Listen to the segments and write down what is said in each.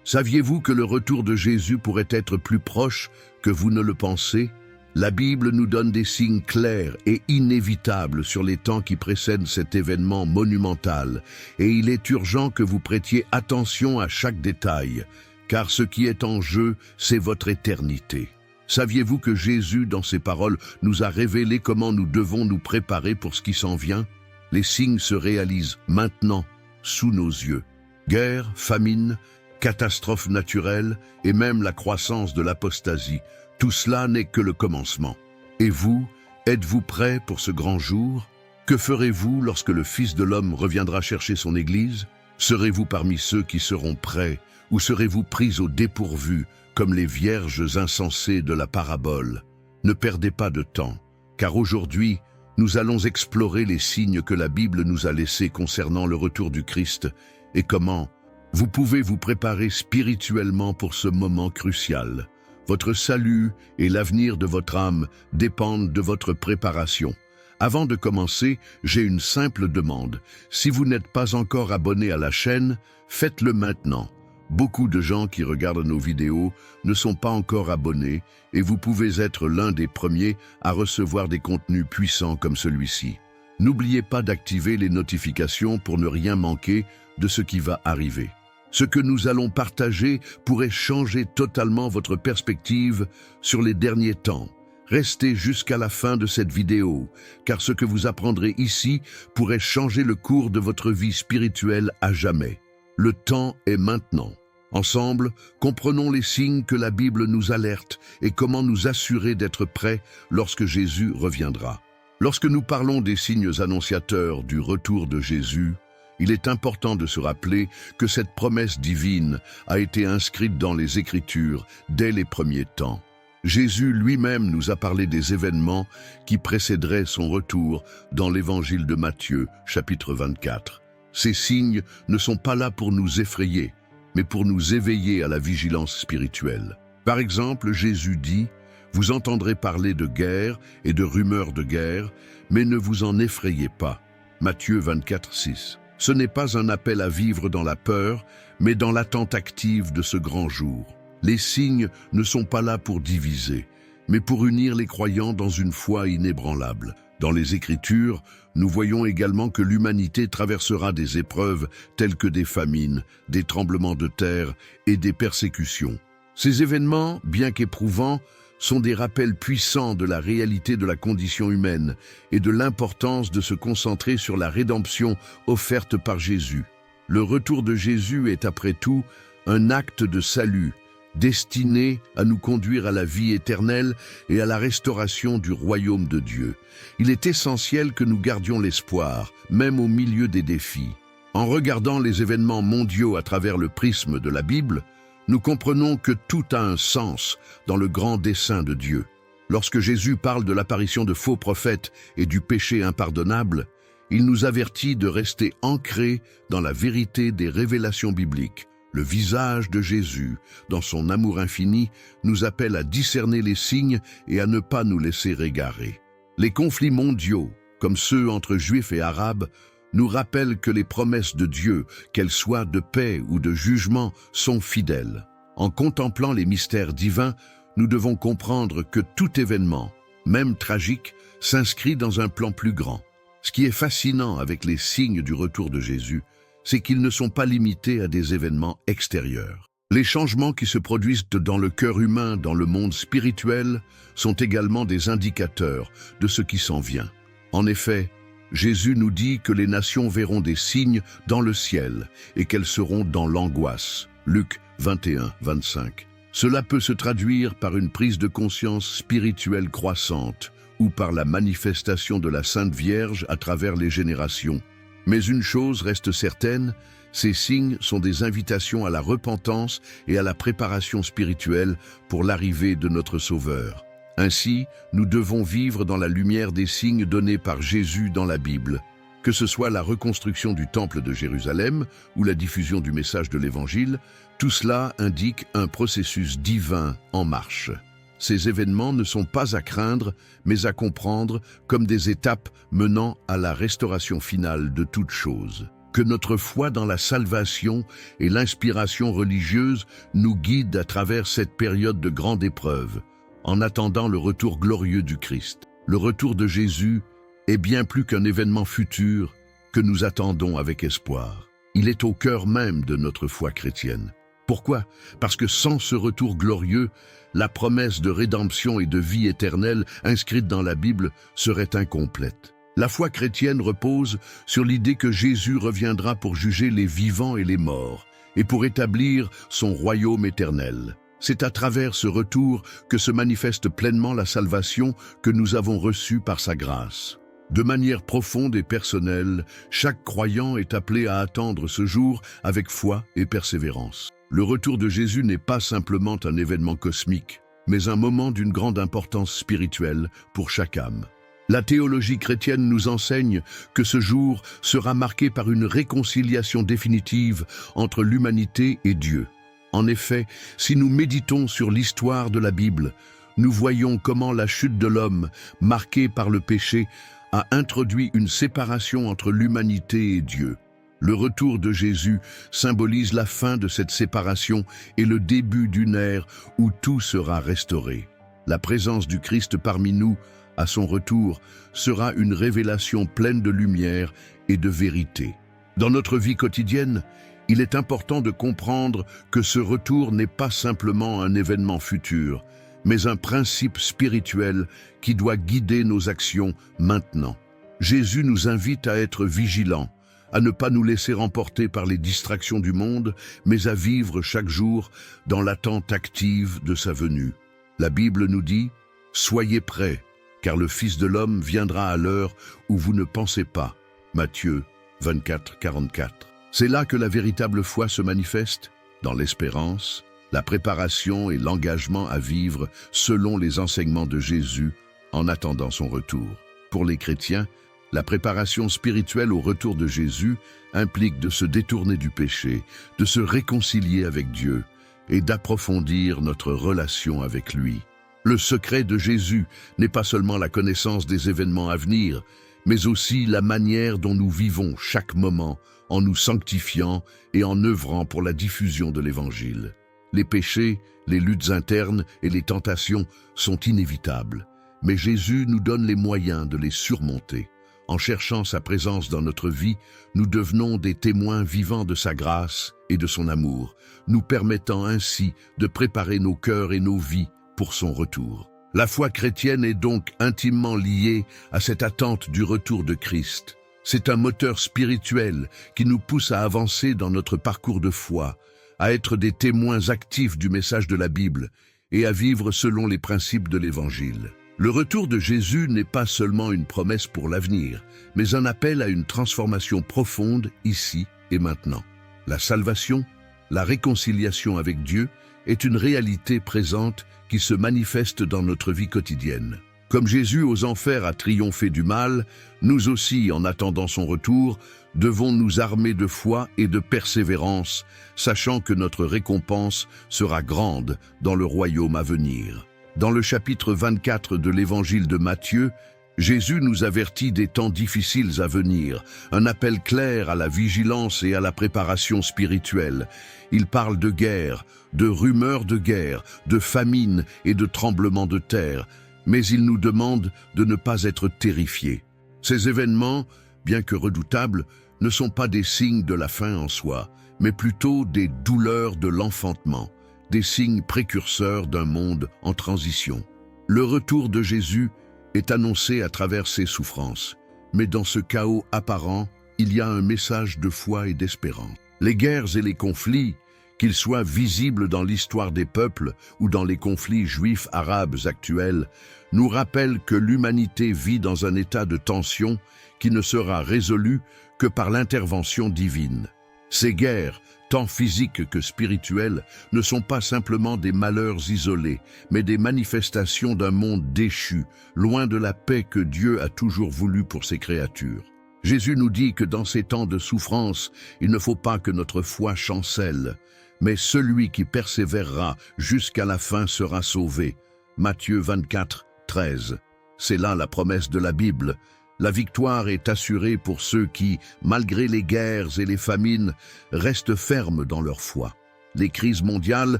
Saviez-vous que le retour de Jésus pourrait être plus proche que vous ne le pensez? La Bible nous donne des signes clairs et inévitables sur les temps qui précèdent cet événement monumental, et il est urgent que vous prêtiez attention à chaque détail, car ce qui est en jeu, c'est votre éternité. Saviez-vous que Jésus, dans ses paroles, nous a révélé comment nous devons nous préparer pour ce qui s'en vient? Les signes se réalisent maintenant, sous nos yeux. Guerre, famine, catastrophes naturelles et même la croissance de l'apostasie, tout cela n'est que le commencement. Et vous, êtes-vous prêts pour ce grand jour? Que ferez-vous lorsque le Fils de l'homme reviendra chercher son Église? Serez-vous parmi ceux qui seront prêts, ou serez-vous pris au dépourvu, comme les vierges insensées de la parabole? Ne perdez pas de temps, car aujourd'hui, nous allons explorer les signes que la Bible nous a laissés concernant le retour du Christ et comment vous pouvez vous préparer spirituellement pour ce moment crucial. Votre salut et l'avenir de votre âme dépendent de votre préparation. Avant de commencer, j'ai une simple demande. Si vous n'êtes pas encore abonné à la chaîne, faites-le maintenant. Beaucoup de gens qui regardent nos vidéos ne sont pas encore abonnés et vous pouvez être l'un des premiers à recevoir des contenus puissants comme celui-ci. N'oubliez pas d'activer les notifications pour ne rien manquer de ce qui va arriver. Ce que nous allons partager pourrait changer totalement votre perspective sur les derniers temps. Restez jusqu'à la fin de cette vidéo, car ce que vous apprendrez ici pourrait changer le cours de votre vie spirituelle à jamais. Le temps est maintenant. Ensemble, comprenons les signes que la Bible nous alerte et comment nous assurer d'être prêts lorsque Jésus reviendra. Lorsque nous parlons des signes annonciateurs du retour de Jésus, il est important de se rappeler que cette promesse divine a été inscrite dans les Écritures dès les premiers temps. Jésus lui-même nous a parlé des événements qui précéderaient son retour dans l'Évangile de Matthieu, chapitre 24. Ces signes ne sont pas là pour nous effrayer, mais pour nous éveiller à la vigilance spirituelle. Par exemple, Jésus dit « Vous entendrez parler de guerre et de rumeurs de guerre, mais ne vous en effrayez pas. » Matthieu 24, 6. Ce n'est pas un appel à vivre dans la peur, mais dans l'attente active de ce grand jour. Les signes ne sont pas là pour diviser, mais pour unir les croyants dans une foi inébranlable. Dans les Écritures, nous voyons également que l'humanité traversera des épreuves telles que des famines, des tremblements de terre et des persécutions. Ces événements, bien qu'éprouvants, sont des rappels puissants de la réalité de la condition humaine et de l'importance de se concentrer sur la rédemption offerte par Jésus. Le retour de Jésus est après tout un acte de salut, destiné à nous conduire à la vie éternelle et à la restauration du royaume de Dieu. Il est essentiel que nous gardions l'espoir, même au milieu des défis. En regardant les événements mondiaux à travers le prisme de la Bible, nous comprenons que tout a un sens dans le grand dessein de Dieu. Lorsque Jésus parle de l'apparition de faux prophètes et du péché impardonnable, il nous avertit de rester ancrés dans la vérité des révélations bibliques. Le visage de Jésus, dans son amour infini, nous appelle à discerner les signes et à ne pas nous laisser égarer. Les conflits mondiaux, comme ceux entre Juifs et Arabes, nous rappellent que les promesses de Dieu, qu'elles soient de paix ou de jugement, sont fidèles. En contemplant les mystères divins, nous devons comprendre que tout événement, même tragique, s'inscrit dans un plan plus grand. Ce qui est fascinant avec les signes du retour de Jésus, c'est qu'ils ne sont pas limités à des événements extérieurs. Les changements qui se produisent dans le cœur humain, dans le monde spirituel, sont également des indicateurs de ce qui s'en vient. En effet, Jésus nous dit que les nations verront des signes dans le ciel et qu'elles seront dans l'angoisse. Luc 21, 25. Cela peut se traduire par une prise de conscience spirituelle croissante ou par la manifestation de la Sainte Vierge à travers les générations. Mais une chose reste certaine, ces signes sont des invitations à la repentance et à la préparation spirituelle pour l'arrivée de notre Sauveur. Ainsi, nous devons vivre dans la lumière des signes donnés par Jésus dans la Bible. Que ce soit la reconstruction du Temple de Jérusalem ou la diffusion du message de l'Évangile, tout cela indique un processus divin en marche. Ces événements ne sont pas à craindre, mais à comprendre comme des étapes menant à la restauration finale de toutes choses. Que notre foi dans la salvation et l'inspiration religieuse nous guident à travers cette période de grande épreuve, en attendant le retour glorieux du Christ. Le retour de Jésus est bien plus qu'un événement futur que nous attendons avec espoir. Il est au cœur même de notre foi chrétienne. Pourquoi? Parce que sans ce retour glorieux, la promesse de rédemption et de vie éternelle inscrite dans la Bible serait incomplète. La foi chrétienne repose sur l'idée que Jésus reviendra pour juger les vivants et les morts, et pour établir son royaume éternel. C'est à travers ce retour que se manifeste pleinement la salvation que nous avons reçue par sa grâce. De manière profonde et personnelle, chaque croyant est appelé à attendre ce jour avec foi et persévérance. Le retour de Jésus n'est pas simplement un événement cosmique, mais un moment d'une grande importance spirituelle pour chaque âme. La théologie chrétienne nous enseigne que ce jour sera marqué par une réconciliation définitive entre l'humanité et Dieu. En effet, si nous méditons sur l'histoire de la Bible, nous voyons comment la chute de l'homme, marquée par le péché, a introduit une séparation entre l'humanité et Dieu. Le retour de Jésus symbolise la fin de cette séparation et le début d'une ère où tout sera restauré. La présence du Christ parmi nous, à son retour, sera une révélation pleine de lumière et de vérité. Dans notre vie quotidienne, il est important de comprendre que ce retour n'est pas simplement un événement futur, mais un principe spirituel qui doit guider nos actions maintenant. Jésus nous invite à être vigilants, à ne pas nous laisser emporter par les distractions du monde, mais à vivre chaque jour dans l'attente active de sa venue. La Bible nous dit « Soyez prêts, car le Fils de l'homme viendra à l'heure où vous ne pensez pas. » Matthieu 24, 44. C'est là que la véritable foi se manifeste, dans l'espérance, la préparation et l'engagement à vivre selon les enseignements de Jésus en attendant son retour. Pour les chrétiens, la préparation spirituelle au retour de Jésus implique de se détourner du péché, de se réconcilier avec Dieu et d'approfondir notre relation avec lui. Le secret de Jésus n'est pas seulement la connaissance des événements à venir, mais aussi la manière dont nous vivons chaque moment en nous sanctifiant et en œuvrant pour la diffusion de l'Évangile. Les péchés, les luttes internes et les tentations sont inévitables, mais Jésus nous donne les moyens de les surmonter. En cherchant sa présence dans notre vie, nous devenons des témoins vivants de sa grâce et de son amour, nous permettant ainsi de préparer nos cœurs et nos vies pour son retour. La foi chrétienne est donc intimement liée à cette attente du retour de Christ. C'est un moteur spirituel qui nous pousse à avancer dans notre parcours de foi, à être des témoins actifs du message de la Bible et à vivre selon les principes de l'Évangile. Le retour de Jésus n'est pas seulement une promesse pour l'avenir, mais un appel à une transformation profonde ici et maintenant. La salvation, la réconciliation avec Dieu, est une réalité présente qui se manifeste dans notre vie quotidienne. Comme Jésus aux enfers a triomphé du mal, nous aussi, en attendant son retour, devons nous armer de foi et de persévérance, sachant que notre récompense sera grande dans le royaume à venir. Dans le chapitre 24 de l'Évangile de Matthieu, Jésus nous avertit des temps difficiles à venir, un appel clair à la vigilance et à la préparation spirituelle. Il parle de guerre, de rumeurs de guerre, de famine et de tremblements de terre, mais il nous demande de ne pas être terrifiés. Ces événements, bien que redoutables, ne sont pas des signes de la fin en soi, mais plutôt des douleurs de l'enfantement, des signes précurseurs d'un monde en transition. Le retour de Jésus est annoncé à travers ses souffrances, mais dans ce chaos apparent, il y a un message de foi et d'espérance. Les guerres et les conflits, qu'ils soient visibles dans l'histoire des peuples ou dans les conflits juifs arabes actuels, nous rappellent que l'humanité vit dans un état de tension qui ne sera résolu que par l'intervention divine. Ces guerres, tant physiques que spirituelles, ne sont pas simplement des malheurs isolés, mais des manifestations d'un monde déchu, loin de la paix que Dieu a toujours voulu pour ses créatures. Jésus nous dit que dans ces temps de souffrance, il ne faut pas que notre foi chancelle, mais celui qui persévérera jusqu'à la fin sera sauvé. Matthieu 24, 13. C'est là la promesse de la Bible. La victoire est assurée pour ceux qui, malgré les guerres et les famines, restent fermes dans leur foi. Les crises mondiales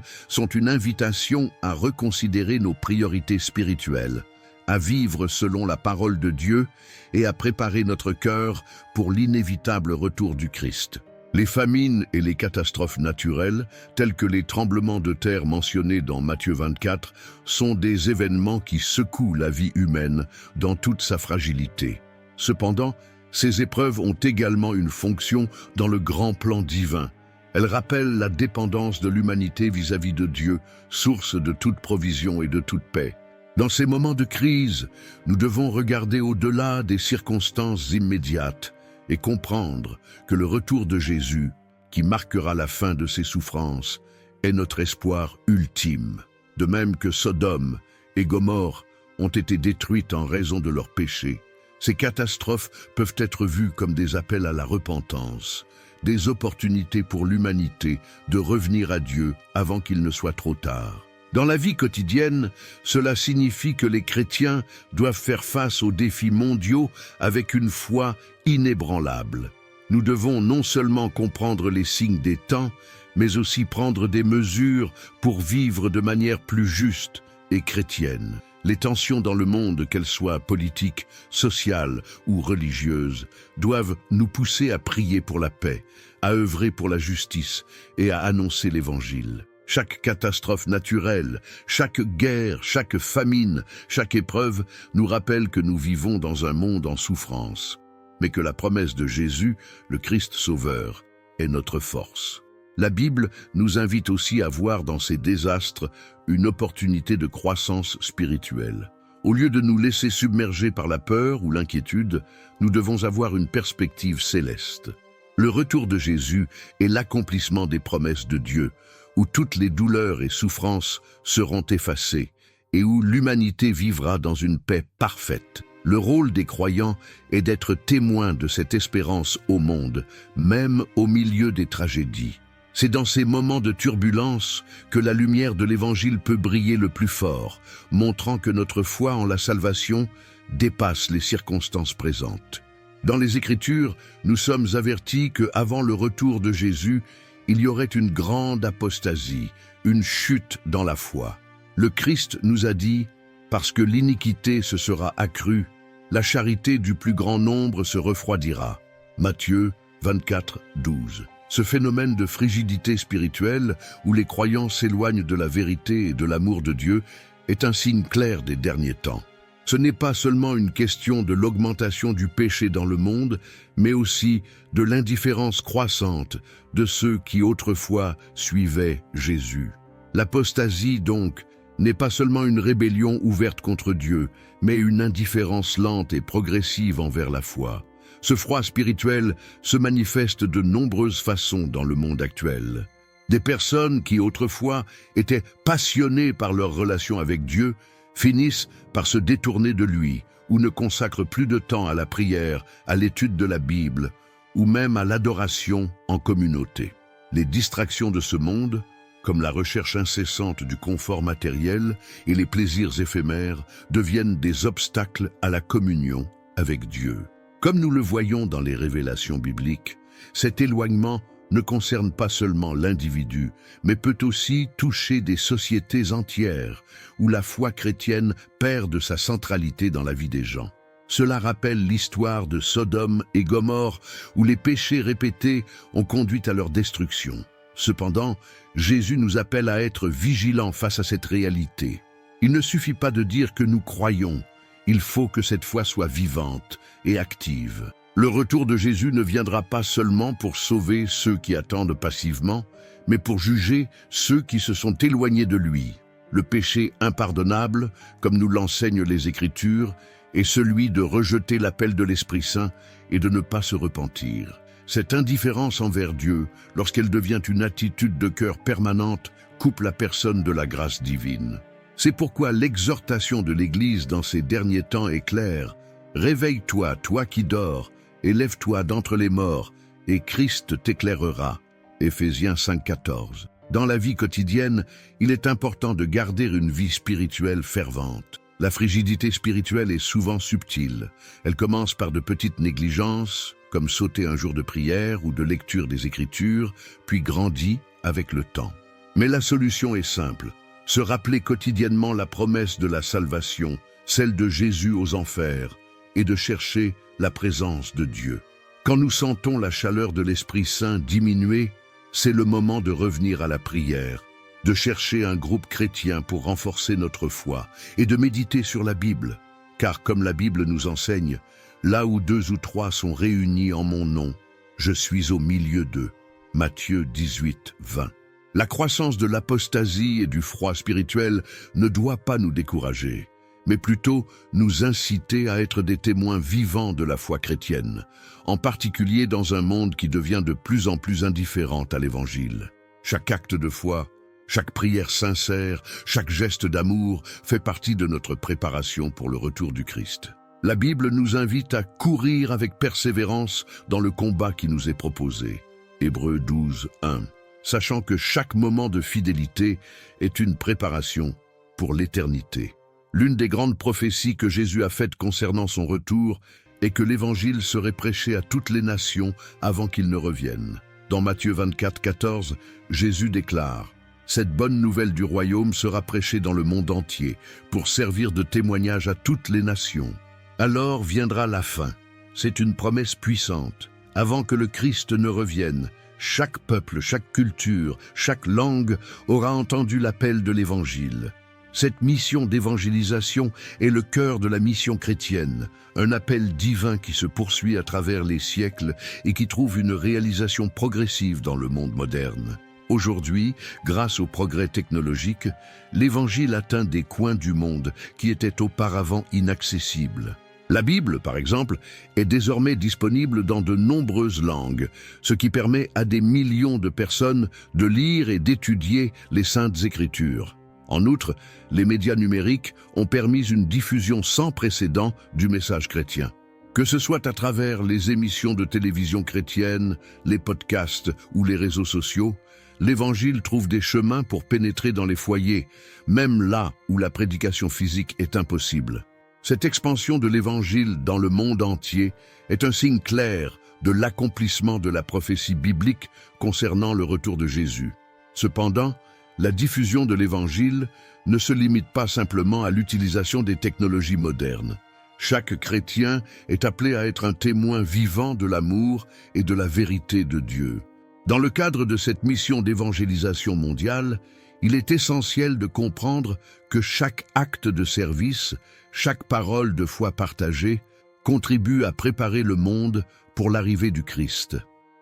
sont une invitation à reconsidérer nos priorités spirituelles, à vivre selon la parole de Dieu et à préparer notre cœur pour l'inévitable retour du Christ. Les famines et les catastrophes naturelles, telles que les tremblements de terre mentionnés dans Matthieu 24, sont des événements qui secouent la vie humaine dans toute sa fragilité. Cependant, ces épreuves ont également une fonction dans le grand plan divin. Elles rappellent la dépendance de l'humanité vis-à-vis de Dieu, source de toute provision et de toute paix. Dans ces moments de crise, nous devons regarder au-delà des circonstances immédiates et comprendre que le retour de Jésus, qui marquera la fin de ses souffrances, est notre espoir ultime. De même que Sodome et Gomorrhe ont été détruites en raison de leurs péchés, ces catastrophes peuvent être vues comme des appels à la repentance, des opportunités pour l'humanité de revenir à Dieu avant qu'il ne soit trop tard. Dans la vie quotidienne, cela signifie que les chrétiens doivent faire face aux défis mondiaux avec une foi inébranlable. Nous devons non seulement comprendre les signes des temps, mais aussi prendre des mesures pour vivre de manière plus juste et chrétienne. Les tensions dans le monde, qu'elles soient politiques, sociales ou religieuses, doivent nous pousser à prier pour la paix, à œuvrer pour la justice et à annoncer l'Évangile. Chaque catastrophe naturelle, chaque guerre, chaque famine, chaque épreuve nous rappelle que nous vivons dans un monde en souffrance, mais que la promesse de Jésus, le Christ Sauveur, est notre force. La Bible nous invite aussi à voir dans ces désastres une opportunité de croissance spirituelle. Au lieu de nous laisser submerger par la peur ou l'inquiétude, nous devons avoir une perspective céleste. Le retour de Jésus est l'accomplissement des promesses de Dieu, où toutes les douleurs et souffrances seront effacées et où l'humanité vivra dans une paix parfaite. Le rôle des croyants est d'être témoins de cette espérance au monde, même au milieu des tragédies. C'est dans ces moments de turbulence que la lumière de l'Évangile peut briller le plus fort, montrant que notre foi en la salvation dépasse les circonstances présentes. Dans les Écritures, nous sommes avertis qu'avant le retour de Jésus, il y aurait une grande apostasie, une chute dans la foi. Le Christ nous a dit « Parce que l'iniquité se sera accrue, la charité du plus grand nombre se refroidira. » Matthieu 24, 12. Ce phénomène de frigidité spirituelle, où les croyants s'éloignent de la vérité et de l'amour de Dieu, est un signe clair des derniers temps. Ce n'est pas seulement une question de l'augmentation du péché dans le monde, mais aussi de l'indifférence croissante de ceux qui autrefois suivaient Jésus. L'apostasie, donc, n'est pas seulement une rébellion ouverte contre Dieu, mais une indifférence lente et progressive envers la foi. Ce froid spirituel se manifeste de nombreuses façons dans le monde actuel. Des personnes qui autrefois étaient passionnées par leur relation avec Dieu finissent par se détourner de lui ou ne consacrent plus de temps à la prière, à l'étude de la Bible ou même à l'adoration en communauté. Les distractions de ce monde, comme la recherche incessante du confort matériel et les plaisirs éphémères, deviennent des obstacles à la communion avec Dieu. Comme nous le voyons dans les révélations bibliques, cet éloignement ne concerne pas seulement l'individu, mais peut aussi toucher des sociétés entières où la foi chrétienne perd de sa centralité dans la vie des gens. Cela rappelle l'histoire de Sodome et Gomorrhe où les péchés répétés ont conduit à leur destruction. Cependant, Jésus nous appelle à être vigilants face à cette réalité. Il ne suffit pas de dire que nous croyons, il faut que cette foi soit vivante et active. Le retour de Jésus ne viendra pas seulement pour sauver ceux qui attendent passivement, mais pour juger ceux qui se sont éloignés de lui. Le péché impardonnable, comme nous l'enseignent les Écritures, est celui de rejeter l'appel de l'Esprit Saint et de ne pas se repentir. Cette indifférence envers Dieu, lorsqu'elle devient une attitude de cœur permanente, coupe la personne de la grâce divine. C'est pourquoi l'exhortation de l'Église dans ces derniers temps est claire. « Réveille-toi, toi qui dors, et lève-toi d'entre les morts, et Christ t'éclairera. » Éphésiens 5,14. Dans la vie quotidienne, il est important de garder une vie spirituelle fervente. La frigidité spirituelle est souvent subtile. Elle commence par de petites négligences, comme sauter un jour de prière ou de lecture des Écritures, puis grandit avec le temps. Mais la solution est simple. Se rappeler quotidiennement la promesse de la salvation, celle de Jésus aux enfers, et de chercher la présence de Dieu. Quand nous sentons la chaleur de l'Esprit Saint diminuer, c'est le moment de revenir à la prière, de chercher un groupe chrétien pour renforcer notre foi et de méditer sur la Bible. Car comme la Bible nous enseigne, là où 2 ou 3 sont réunis en mon nom, je suis au milieu d'eux. Matthieu 18, 20. La croissance de l'apostasie et du froid spirituel ne doit pas nous décourager, mais plutôt nous inciter à être des témoins vivants de la foi chrétienne, en particulier dans un monde qui devient de plus en plus indifférent à l'Évangile. Chaque acte de foi, chaque prière sincère, chaque geste d'amour fait partie de notre préparation pour le retour du Christ. La Bible nous invite à courir avec persévérance dans le combat qui nous est proposé. Hébreux 12, 1. Sachant que chaque moment de fidélité est une préparation pour l'éternité. L'une des grandes prophéties que Jésus a faites concernant son retour est que l'Évangile serait prêché à toutes les nations avant qu'il ne revienne. Dans Matthieu 24, 14, Jésus déclare « Cette bonne nouvelle du royaume sera prêchée dans le monde entier pour servir de témoignage à toutes les nations. Alors viendra la fin. » C'est une promesse puissante. Avant que le Christ ne revienne, chaque peuple, chaque culture, chaque langue aura entendu l'appel de l'Évangile. Cette mission d'évangélisation est le cœur de la mission chrétienne, un appel divin qui se poursuit à travers les siècles et qui trouve une réalisation progressive dans le monde moderne. Aujourd'hui, grâce au progrès technologique, l'Évangile atteint des coins du monde qui étaient auparavant inaccessibles. La Bible, par exemple, est désormais disponible dans de nombreuses langues, ce qui permet à des millions de personnes de lire et d'étudier les Saintes Écritures. En outre, les médias numériques ont permis une diffusion sans précédent du message chrétien. Que ce soit à travers les émissions de télévision chrétiennes, les podcasts ou les réseaux sociaux, l'Évangile trouve des chemins pour pénétrer dans les foyers, même là où la prédication physique est impossible. Cette expansion de l'Évangile dans le monde entier est un signe clair de l'accomplissement de la prophétie biblique concernant le retour de Jésus. Cependant, la diffusion de l'Évangile ne se limite pas simplement à l'utilisation des technologies modernes. Chaque chrétien est appelé à être un témoin vivant de l'amour et de la vérité de Dieu. Dans le cadre de cette mission d'évangélisation mondiale, il est essentiel de comprendre que chaque acte de service, chaque parole de foi partagée, contribue à préparer le monde pour l'arrivée du Christ.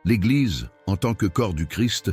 L'Église, en tant que corps du Christ,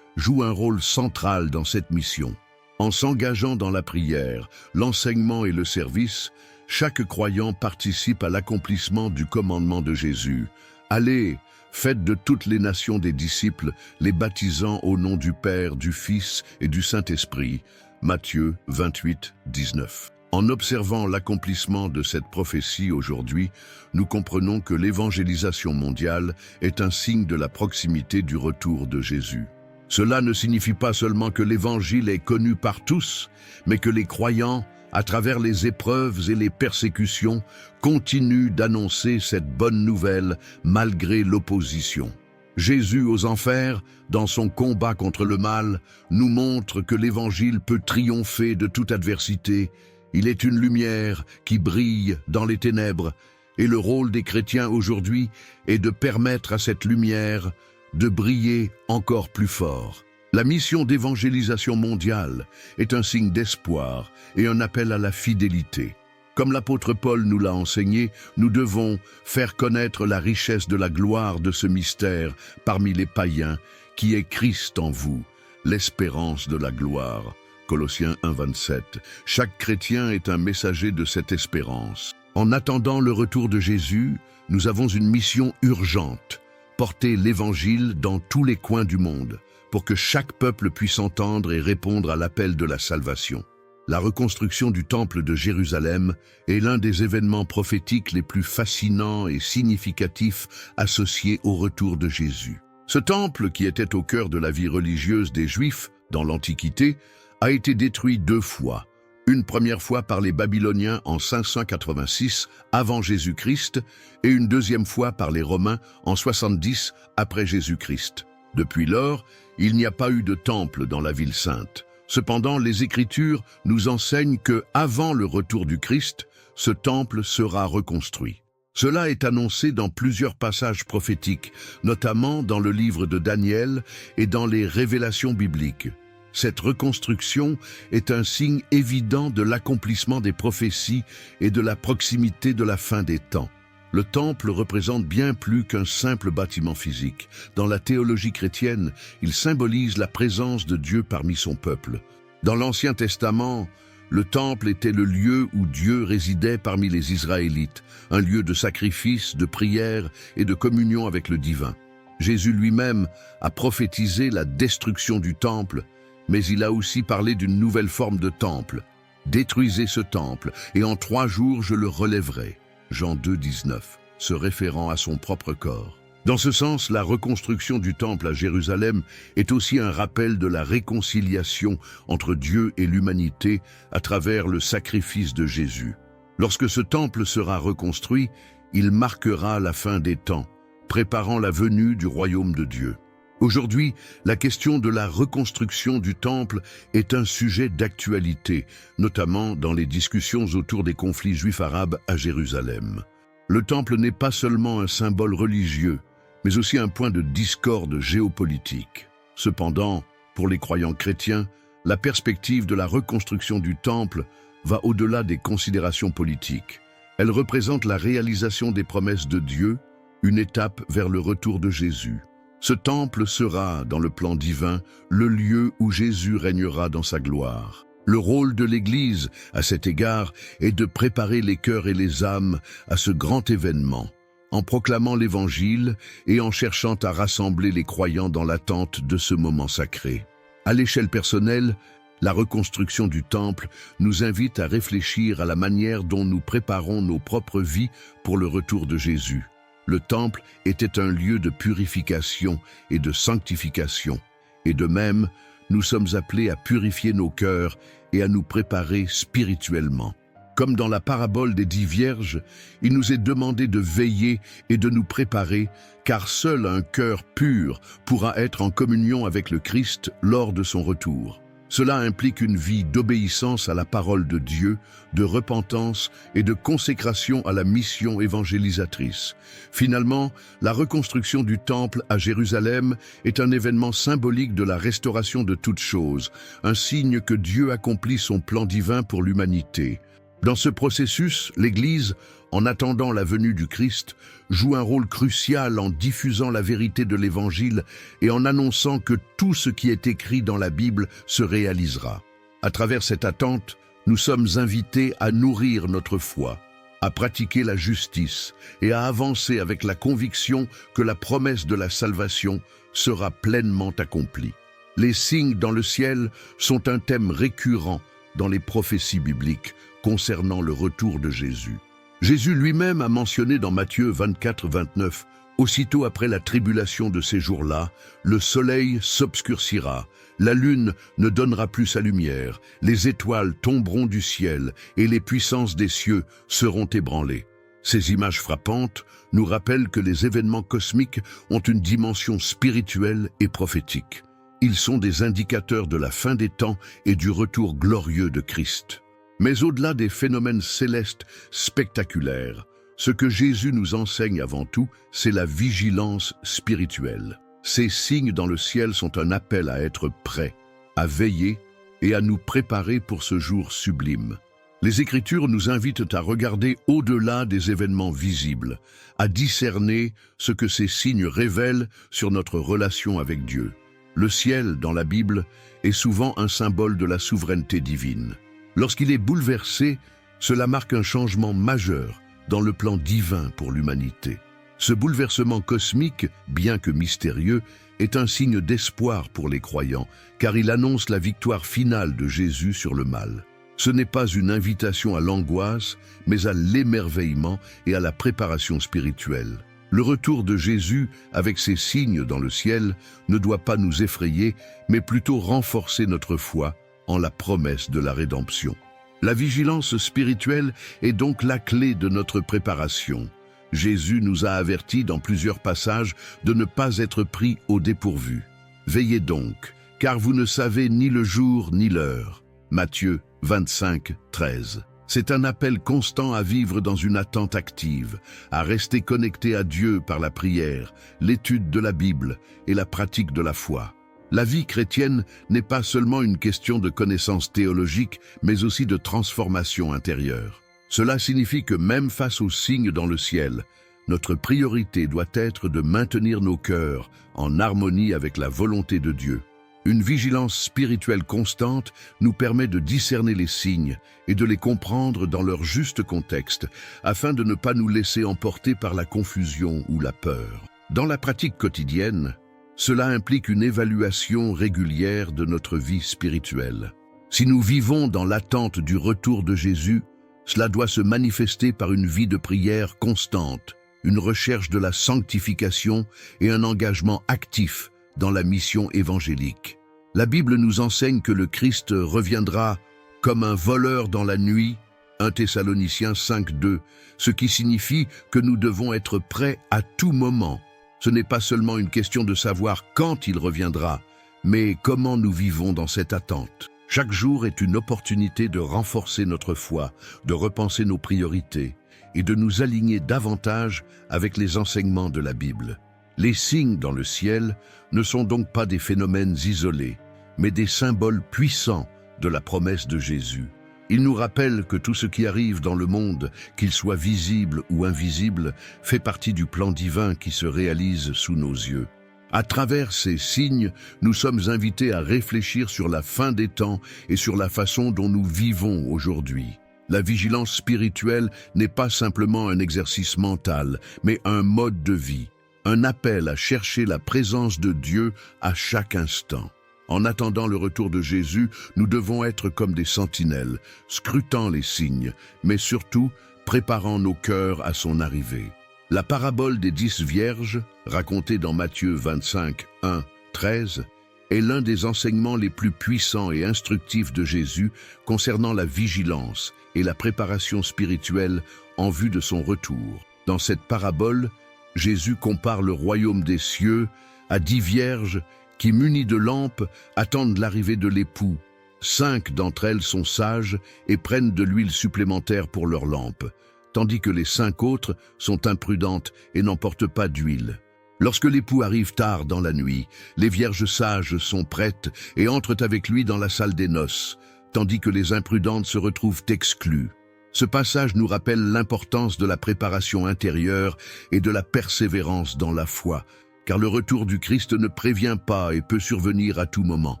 joue un rôle central dans cette mission. En s'engageant dans la prière, l'enseignement et le service, chaque croyant participe à l'accomplissement du commandement de Jésus. Allez, faites de toutes les nations des disciples, les baptisant au nom du Père, du Fils et du Saint-Esprit. Matthieu 28, 19. En observant l'accomplissement de cette prophétie aujourd'hui, nous comprenons que l'évangélisation mondiale est un signe de la proximité du retour de Jésus. Cela ne signifie pas seulement que l'Évangile est connu par tous, mais que les croyants, à travers les épreuves et les persécutions, continuent d'annoncer cette bonne nouvelle malgré l'opposition. Jésus aux enfers, dans son combat contre le mal, nous montre que l'Évangile peut triompher de toute adversité. Il est une lumière qui brille dans les ténèbres, et le rôle des chrétiens aujourd'hui est de permettre à cette lumière de briller encore plus fort. La mission d'évangélisation mondiale est un signe d'espoir et un appel à la fidélité. Comme l'apôtre Paul nous l'a enseigné, nous devons faire connaître la richesse de la gloire de ce mystère parmi les païens, qui est Christ en vous, l'espérance de la gloire. Colossiens 1, 27. Chaque chrétien est un messager de cette espérance. En attendant le retour de Jésus, nous avons une mission urgente: porter l'Évangile dans tous les coins du monde, pour que chaque peuple puisse entendre et répondre à l'appel de la salvation. La reconstruction du temple de Jérusalem est l'un des événements prophétiques les plus fascinants et significatifs associés au retour de Jésus. Ce temple, qui était au cœur de la vie religieuse des Juifs dans l'Antiquité, a été détruit 2 fois, une première fois par les Babyloniens en 586 avant Jésus-Christ et une deuxième fois par les Romains en 70 après Jésus-Christ. Depuis lors, il n'y a pas eu de temple dans la ville sainte. Cependant, les Écritures nous enseignent que, avant le retour du Christ, ce temple sera reconstruit. Cela est annoncé dans plusieurs passages prophétiques, notamment dans le livre de Daniel et dans les révélations bibliques. Cette reconstruction est un signe évident de l'accomplissement des prophéties et de la proximité de la fin des temps. Le temple représente bien plus qu'un simple bâtiment physique. Dans la théologie chrétienne, il symbolise la présence de Dieu parmi son peuple. Dans l'Ancien Testament, le temple était le lieu où Dieu résidait parmi les Israélites, un lieu de sacrifice, de prière et de communion avec le divin. Jésus lui-même a prophétisé la destruction du temple, mais il a aussi parlé d'une nouvelle forme de temple. « Détruisez ce temple, et en 3 jours je le relèverai. » Jean 2, 19, se référant à son propre corps. Dans ce sens, la reconstruction du temple à Jérusalem est aussi un rappel de la réconciliation entre Dieu et l'humanité à travers le sacrifice de Jésus. Lorsque ce temple sera reconstruit, il marquera la fin des temps, préparant la venue du royaume de Dieu. Aujourd'hui, la question de la reconstruction du temple est un sujet d'actualité, notamment dans les discussions autour des conflits juifs arabes à Jérusalem. Le temple n'est pas seulement un symbole religieux, mais aussi un point de discorde géopolitique. Cependant, pour les croyants chrétiens, la perspective de la reconstruction du temple va au-delà des considérations politiques. Elle représente la réalisation des promesses de Dieu, une étape vers le retour de Jésus. Ce temple sera, dans le plan divin, le lieu où Jésus régnera dans sa gloire. Le rôle de l'Église, à cet égard, est de préparer les cœurs et les âmes à ce grand événement, en proclamant l'Évangile et en cherchant à rassembler les croyants dans l'attente de ce moment sacré. À l'échelle personnelle, la reconstruction du temple nous invite à réfléchir à la manière dont nous préparons nos propres vies pour le retour de Jésus. Le temple était un lieu de purification et de sanctification. Et de même, nous sommes appelés à purifier nos cœurs et à nous préparer spirituellement. Comme dans la parabole des 10 vierges, il nous est demandé de veiller et de nous préparer, car seul un cœur pur pourra être en communion avec le Christ lors de son retour. Cela implique une vie d'obéissance à la parole de Dieu, de repentance et de consécration à la mission évangélisatrice. Finalement, la reconstruction du temple à Jérusalem est un événement symbolique de la restauration de toutes choses, un signe que Dieu accomplit son plan divin pour l'humanité. Dans ce processus, l'Église, en attendant la venue du Christ, joue un rôle crucial en diffusant la vérité de l'Évangile et en annonçant que tout ce qui est écrit dans la Bible se réalisera. À travers cette attente, nous sommes invités à nourrir notre foi, à pratiquer la justice et à avancer avec la conviction que la promesse de la salvation sera pleinement accomplie. Les signes dans le ciel sont un thème récurrent dans les prophéties bibliques concernant le retour de Jésus. Jésus lui-même a mentionné dans Matthieu 24, 29, « Aussitôt après la tribulation de ces jours-là, le soleil s'obscurcira, la lune ne donnera plus sa lumière, les étoiles tomberont du ciel et les puissances des cieux seront ébranlées. » Ces images frappantes nous rappellent que les événements cosmiques ont une dimension spirituelle et prophétique. Ils sont des indicateurs de la fin des temps et du retour glorieux de Christ. Mais au-delà des phénomènes célestes spectaculaires, ce que Jésus nous enseigne avant tout, c'est la vigilance spirituelle. Ces signes dans le ciel sont un appel à être prêts, à veiller et à nous préparer pour ce jour sublime. Les Écritures nous invitent à regarder au-delà des événements visibles, à discerner ce que ces signes révèlent sur notre relation avec Dieu. Le ciel, dans la Bible, est souvent un symbole de la souveraineté divine. Lorsqu'il est bouleversé, cela marque un changement majeur dans le plan divin pour l'humanité. Ce bouleversement cosmique, bien que mystérieux, est un signe d'espoir pour les croyants, car il annonce la victoire finale de Jésus sur le mal. Ce n'est pas une invitation à l'angoisse, mais à l'émerveillement et à la préparation spirituelle. Le retour de Jésus, avec ses signes dans le ciel, ne doit pas nous effrayer, mais plutôt renforcer notre foi en la promesse de la rédemption. La vigilance spirituelle est donc la clé de notre préparation. Jésus nous a avertis dans plusieurs passages de ne pas être pris au dépourvu. Veillez donc, car vous ne savez ni le jour ni l'heure. Matthieu 25, 13. C'est un appel constant à vivre dans une attente active, à rester connecté à Dieu par la prière, l'étude de la Bible et la pratique de la foi. La vie chrétienne n'est pas seulement une question de connaissances théologiques, mais aussi de transformation intérieure. Cela signifie que même face aux signes dans le ciel, notre priorité doit être de maintenir nos cœurs en harmonie avec la volonté de Dieu. Une vigilance spirituelle constante nous permet de discerner les signes et de les comprendre dans leur juste contexte, afin de ne pas nous laisser emporter par la confusion ou la peur. Dans la pratique quotidienne, cela implique une évaluation régulière de notre vie spirituelle. Si nous vivons dans l'attente du retour de Jésus, cela doit se manifester par une vie de prière constante, une recherche de la sanctification et un engagement actif dans la mission évangélique. La Bible nous enseigne que le Christ reviendra comme un voleur dans la nuit, 1 Thessaloniciens 5:2, ce qui signifie que nous devons être prêts à tout moment. Ce n'est pas seulement une question de savoir quand il reviendra, mais comment nous vivons dans cette attente. Chaque jour est une opportunité de renforcer notre foi, de repenser nos priorités et de nous aligner davantage avec les enseignements de la Bible. Les signes dans le ciel ne sont donc pas des phénomènes isolés, mais des symboles puissants de la promesse de Jésus. Ils nous rappellent que tout ce qui arrive dans le monde, qu'il soit visible ou invisible, fait partie du plan divin qui se réalise sous nos yeux. À travers ces signes, nous sommes invités à réfléchir sur la fin des temps et sur la façon dont nous vivons aujourd'hui. La vigilance spirituelle n'est pas simplement un exercice mental, mais un mode de vie, un appel à chercher la présence de Dieu à chaque instant. En attendant le retour de Jésus, nous devons être comme des sentinelles, scrutant les signes, mais surtout préparant nos cœurs à son arrivée. La parabole des 10 vierges, racontée dans Matthieu 25, 1, 13, est l'un des enseignements les plus puissants et instructifs de Jésus concernant la vigilance et la préparation spirituelle en vue de son retour. Dans cette parabole, Jésus compare le royaume des cieux à 10 vierges qui, munies de lampes, attendent l'arrivée de l'époux. 5 d'entre elles sont sages et prennent de l'huile supplémentaire pour leurs lampes, tandis que les 5 autres sont imprudentes et n'emportent pas d'huile. Lorsque l'époux arrive tard dans la nuit, les vierges sages sont prêtes et entrent avec lui dans la salle des noces, tandis que les imprudentes se retrouvent exclues. Ce passage nous rappelle l'importance de la préparation intérieure et de la persévérance dans la foi, car le retour du Christ ne prévient pas et peut survenir à tout moment.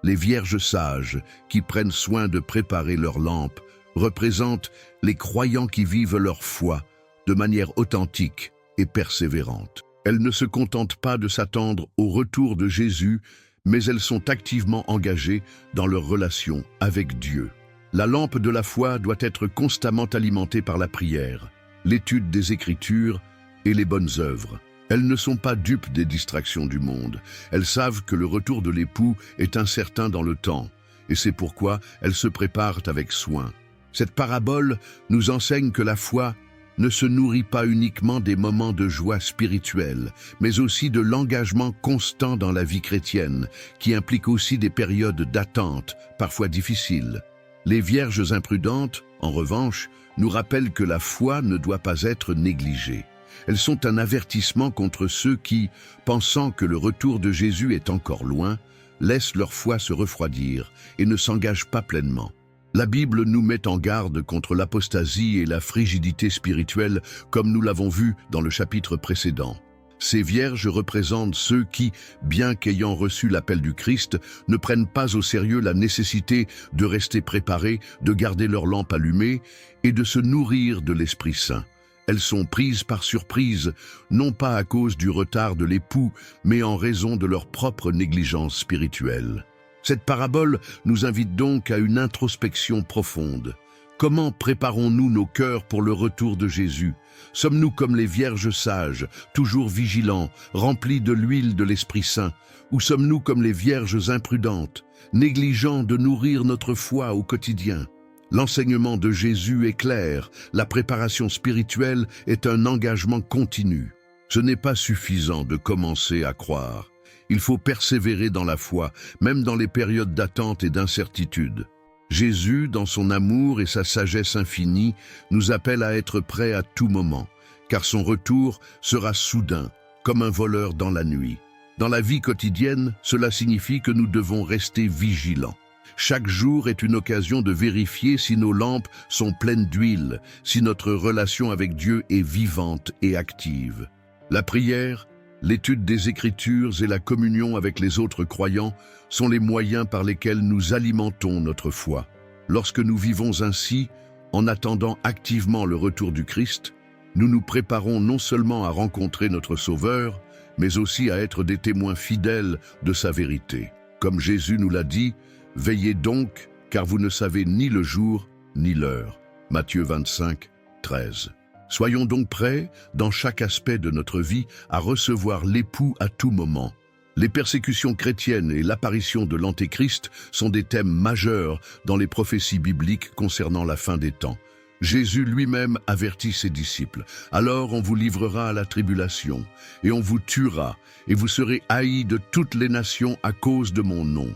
Les vierges sages, qui prennent soin de préparer leurs lampes, représentent les croyants qui vivent leur foi de manière authentique et persévérante. Elles ne se contentent pas de s'attendre au retour de Jésus, mais elles sont activement engagées dans leur relation avec Dieu. La lampe de la foi doit être constamment alimentée par la prière, l'étude des Écritures et les bonnes œuvres. Elles ne sont pas dupes des distractions du monde. Elles savent que le retour de l'époux est incertain dans le temps, et c'est pourquoi elles se préparent avec soin. Cette parabole nous enseigne que la foi ne se nourrit pas uniquement des moments de joie spirituelle, mais aussi de l'engagement constant dans la vie chrétienne, qui implique aussi des périodes d'attente, parfois difficiles. Les vierges imprudentes, en revanche, nous rappellent que la foi ne doit pas être négligée. Elles sont un avertissement contre ceux qui, pensant que le retour de Jésus est encore loin, laissent leur foi se refroidir et ne s'engagent pas pleinement. La Bible nous met en garde contre l'apostasie et la frigidité spirituelle, comme nous l'avons vu dans le chapitre précédent. Ces vierges représentent ceux qui, bien qu'ayant reçu l'appel du Christ, ne prennent pas au sérieux la nécessité de rester préparés, de garder leur lampe allumée et de se nourrir de l'Esprit Saint. Elles sont prises par surprise, non pas à cause du retard de l'époux, mais en raison de leur propre négligence spirituelle. Cette parabole nous invite donc à une introspection profonde. Comment préparons-nous nos cœurs pour le retour de Jésus? Sommes-nous comme les vierges sages, toujours vigilants, remplis de l'huile de l'Esprit Saint? Ou sommes-nous comme les vierges imprudentes, négligeants de nourrir notre foi au quotidien? L'enseignement de Jésus est clair, la préparation spirituelle est un engagement continu. Ce n'est pas suffisant de commencer à croire. Il faut persévérer dans la foi, même dans les périodes d'attente et d'incertitude. Jésus, dans son amour et sa sagesse infinie, nous appelle à être prêts à tout moment, car son retour sera soudain, comme un voleur dans la nuit. Dans la vie quotidienne, cela signifie que nous devons rester vigilants. Chaque jour est une occasion de vérifier si nos lampes sont pleines d'huile, si notre relation avec Dieu est vivante et active. La prière, l'étude des Écritures et la communion avec les autres croyants sont les moyens par lesquels nous alimentons notre foi. Lorsque nous vivons ainsi, en attendant activement le retour du Christ, nous nous préparons non seulement à rencontrer notre Sauveur, mais aussi à être des témoins fidèles de sa vérité. Comme Jésus nous l'a dit, « Veillez donc, car vous ne savez ni le jour ni l'heure. » Matthieu 25, 13. Soyons donc prêts, dans chaque aspect de notre vie, à recevoir l'époux à tout moment. Les persécutions chrétiennes et l'apparition de l'Antéchrist sont des thèmes majeurs dans les prophéties bibliques concernant la fin des temps. Jésus lui-même avertit ses disciples. « Alors on vous livrera à la tribulation, et on vous tuera, et vous serez haïs de toutes les nations à cause de mon nom. »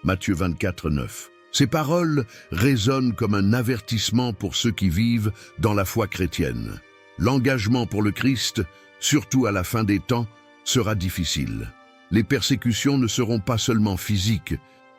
Matthieu 24, 9. Ces paroles résonnent comme un avertissement pour ceux qui vivent dans la foi chrétienne. L'engagement pour le Christ, surtout à la fin des temps, sera difficile. Les persécutions ne seront pas seulement physiques,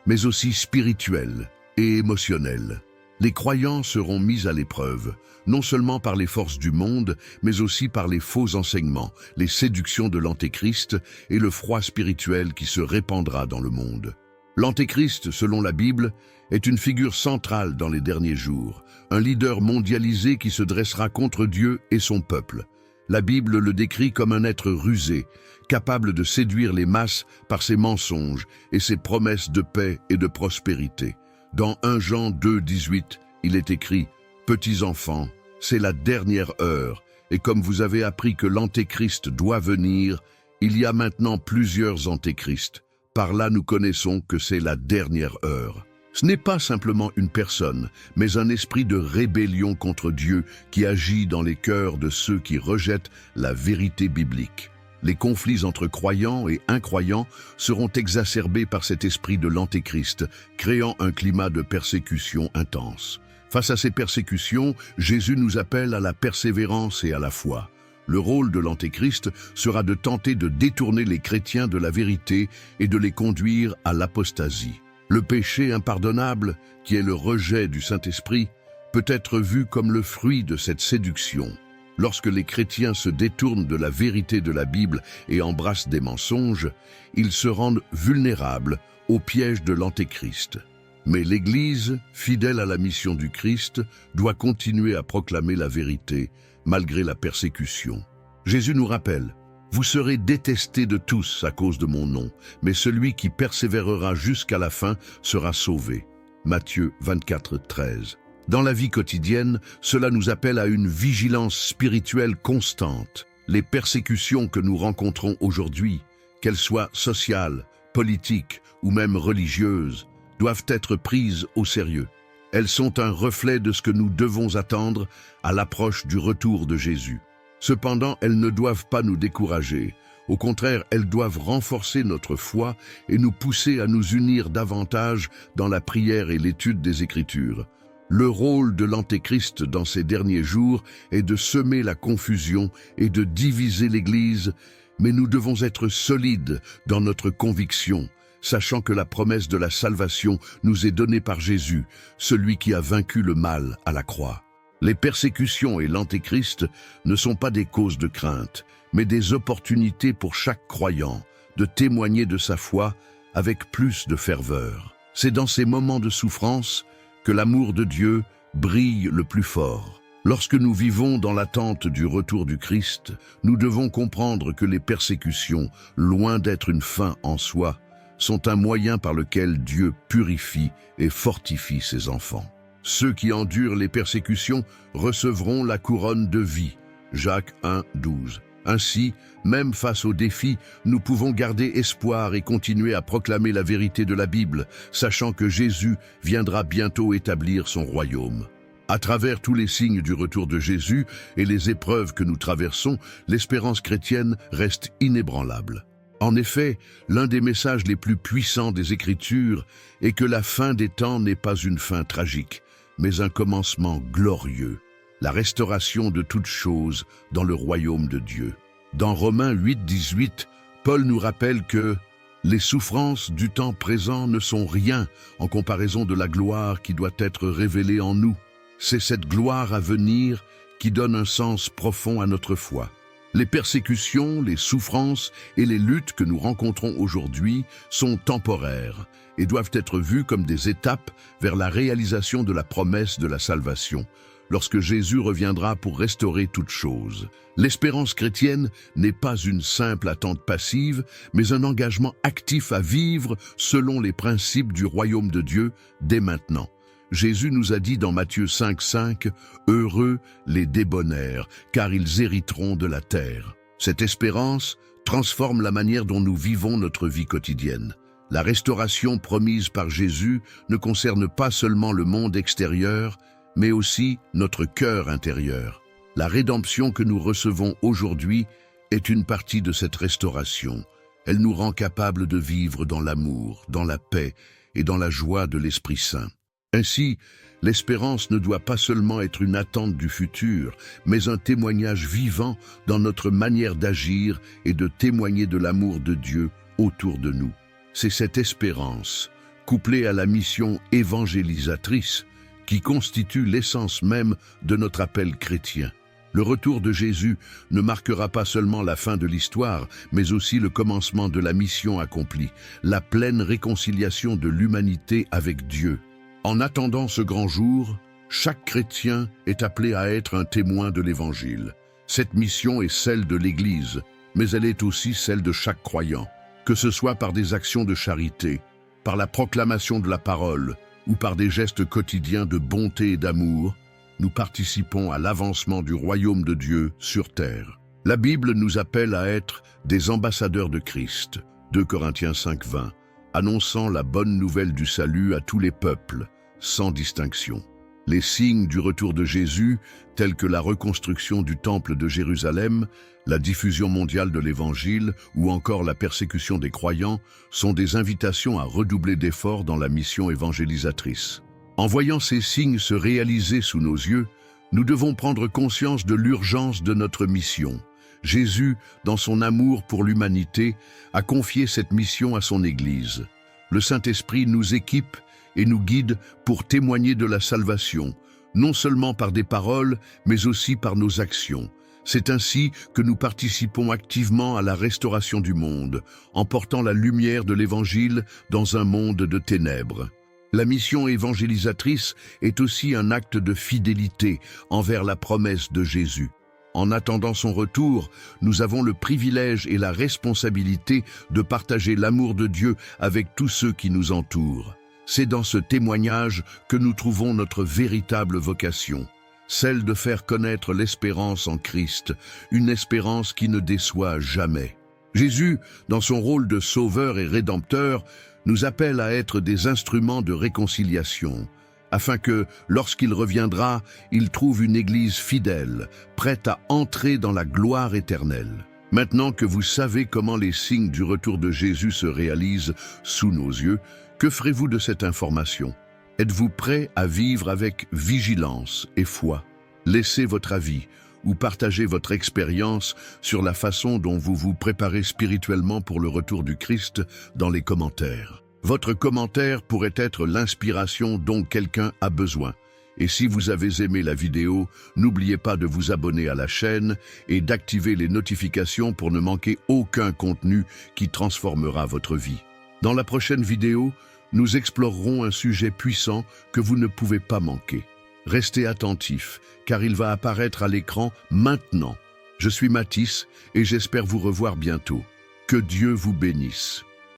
mais aussi spirituelles et émotionnelles. Les croyants seront mis à l'épreuve, non seulement par les forces du monde, mais aussi par les faux enseignements, les séductions de l'Antéchrist et le froid spirituel qui se répandra dans le monde. L'Antéchrist, selon la Bible, est une figure centrale dans les derniers jours, un leader mondialisé qui se dressera contre Dieu et son peuple. La Bible le décrit comme un être rusé, capable de séduire les masses par ses mensonges et ses promesses de paix et de prospérité. Dans 1 Jean 2, 18, il est écrit « Petits enfants, c'est la dernière heure, et comme vous avez appris que l'Antéchrist doit venir, il y a maintenant plusieurs Antéchrists. Par là, nous connaissons que c'est la dernière heure. » Ce n'est pas simplement une personne, mais un esprit de rébellion contre Dieu qui agit dans les cœurs de ceux qui rejettent la vérité biblique. Les conflits entre croyants et incroyants seront exacerbés par cet esprit de l'Antéchrist, créant un climat de persécution intense. Face à ces persécutions, Jésus nous appelle à la persévérance et à la foi. Le rôle de l'Antéchrist sera de tenter de détourner les chrétiens de la vérité et de les conduire à l'apostasie. Le péché impardonnable, qui est le rejet du Saint-Esprit, peut être vu comme le fruit de cette séduction. Lorsque les chrétiens se détournent de la vérité de la Bible et embrassent des mensonges, ils se rendent vulnérables au piège de l'Antéchrist. Mais l'Église, fidèle à la mission du Christ, doit continuer à proclamer la vérité, malgré la persécution. Jésus nous rappelle « Vous serez détestés de tous à cause de mon nom, mais celui qui persévérera jusqu'à la fin sera sauvé. » Matthieu 24, 13. Dans la vie quotidienne, cela nous appelle à une vigilance spirituelle constante. Les persécutions que nous rencontrons aujourd'hui, qu'elles soient sociales, politiques ou même religieuses, doivent être prises au sérieux. Elles sont un reflet de ce que nous devons attendre à l'approche du retour de Jésus. Cependant, elles ne doivent pas nous décourager. Au contraire, elles doivent renforcer notre foi et nous pousser à nous unir davantage dans la prière et l'étude des Écritures. Le rôle de l'Antéchrist dans ces derniers jours est de semer la confusion et de diviser l'Église, mais nous devons être solides dans notre conviction, sachant que la promesse de la salvation nous est donnée par Jésus, celui qui a vaincu le mal à la croix. Les persécutions et l'Antéchrist ne sont pas des causes de crainte, mais des opportunités pour chaque croyant de témoigner de sa foi avec plus de ferveur. C'est dans ces moments de souffrance que l'amour de Dieu brille le plus fort. Lorsque nous vivons dans l'attente du retour du Christ, nous devons comprendre que les persécutions, loin d'être une fin en soi, sont un moyen par lequel Dieu purifie et fortifie ses enfants. Ceux qui endurent les persécutions recevront la couronne de vie. Jacques 1, 12. Ainsi, même face aux défis, nous pouvons garder espoir et continuer à proclamer la vérité de la Bible, sachant que Jésus viendra bientôt établir son royaume. À travers tous les signes du retour de Jésus et les épreuves que nous traversons, l'espérance chrétienne reste inébranlable. En effet, l'un des messages les plus puissants des Écritures est que la fin des temps n'est pas une fin tragique, mais un commencement glorieux, la restauration de toutes choses dans le royaume de Dieu. Dans Romains 8:18, Paul nous rappelle que les souffrances du temps présent ne sont rien en comparaison de la gloire qui doit être révélée en nous. C'est cette gloire à venir qui donne un sens profond à notre foi. Les persécutions, les souffrances et les luttes que nous rencontrons aujourd'hui sont temporaires et doivent être vues comme des étapes vers la réalisation de la promesse de la salvation, lorsque Jésus reviendra pour restaurer toutes choses. L'espérance chrétienne n'est pas une simple attente passive, mais un engagement actif à vivre selon les principes du royaume de Dieu dès maintenant. Jésus nous a dit dans Matthieu 5:5 « Heureux les débonnaires, car ils hériteront de la terre ». Cette espérance transforme la manière dont nous vivons notre vie quotidienne. La restauration promise par Jésus ne concerne pas seulement le monde extérieur, mais aussi notre cœur intérieur. La rédemption que nous recevons aujourd'hui est une partie de cette restauration. Elle nous rend capables de vivre dans l'amour, dans la paix et dans la joie de l'Esprit Saint. Ainsi, l'espérance ne doit pas seulement être une attente du futur, mais un témoignage vivant dans notre manière d'agir et de témoigner de l'amour de Dieu autour de nous. C'est cette espérance, couplée à la mission évangélisatrice, qui constitue l'essence même de notre appel chrétien. Le retour de Jésus ne marquera pas seulement la fin de l'histoire, mais aussi le commencement de la mission accomplie, la pleine réconciliation de l'humanité avec Dieu. En attendant ce grand jour, chaque chrétien est appelé à être un témoin de l'Évangile. Cette mission est celle de l'Église, mais elle est aussi celle de chaque croyant, que ce soit par des actions de charité, par la proclamation de la parole ou par des gestes quotidiens de bonté et d'amour. Nous participons à l'avancement du royaume de Dieu sur terre. La Bible nous appelle à être des ambassadeurs de Christ, 2 Corinthiens 5:20, annonçant la bonne nouvelle du salut à tous les peuples, sans distinction. Les signes du retour de Jésus, tels que la reconstruction du temple de Jérusalem, la diffusion mondiale de l'Évangile ou encore la persécution des croyants, sont des invitations à redoubler d'efforts dans la mission évangélisatrice. En voyant ces signes se réaliser sous nos yeux, nous devons prendre conscience de l'urgence de notre mission. Jésus, dans son amour pour l'humanité, a confié cette mission à son Église. Le Saint-Esprit nous équipe et nous guide pour témoigner de la salvation, non seulement par des paroles, mais aussi par nos actions. C'est ainsi que nous participons activement à la restauration du monde, en portant la lumière de l'Évangile dans un monde de ténèbres. La mission évangélisatrice est aussi un acte de fidélité envers la promesse de Jésus. En attendant son retour, nous avons le privilège et la responsabilité de partager l'amour de Dieu avec tous ceux qui nous entourent. C'est dans ce témoignage que nous trouvons notre véritable vocation, celle de faire connaître l'espérance en Christ, une espérance qui ne déçoit jamais. Jésus, dans son rôle de sauveur et rédempteur, nous appelle à être des instruments de réconciliation, afin que, lorsqu'il reviendra, il trouve une Église fidèle, prête à entrer dans la gloire éternelle. Maintenant que vous savez comment les signes du retour de Jésus se réalisent sous nos yeux, que ferez-vous de cette information? Êtes-vous prêt à vivre avec vigilance et foi? Laissez votre avis ou partagez votre expérience sur la façon dont vous vous préparez spirituellement pour le retour du Christ dans les commentaires. Votre commentaire pourrait être l'inspiration dont quelqu'un a besoin. Et si vous avez aimé la vidéo, n'oubliez pas de vous abonner à la chaîne et d'activer les notifications pour ne manquer aucun contenu qui transformera votre vie. Dans la prochaine vidéo, nous explorerons un sujet puissant que vous ne pouvez pas manquer. Restez attentifs, car il va apparaître à l'écran maintenant. Je suis Mathis et j'espère vous revoir bientôt. Que Dieu vous bénisse.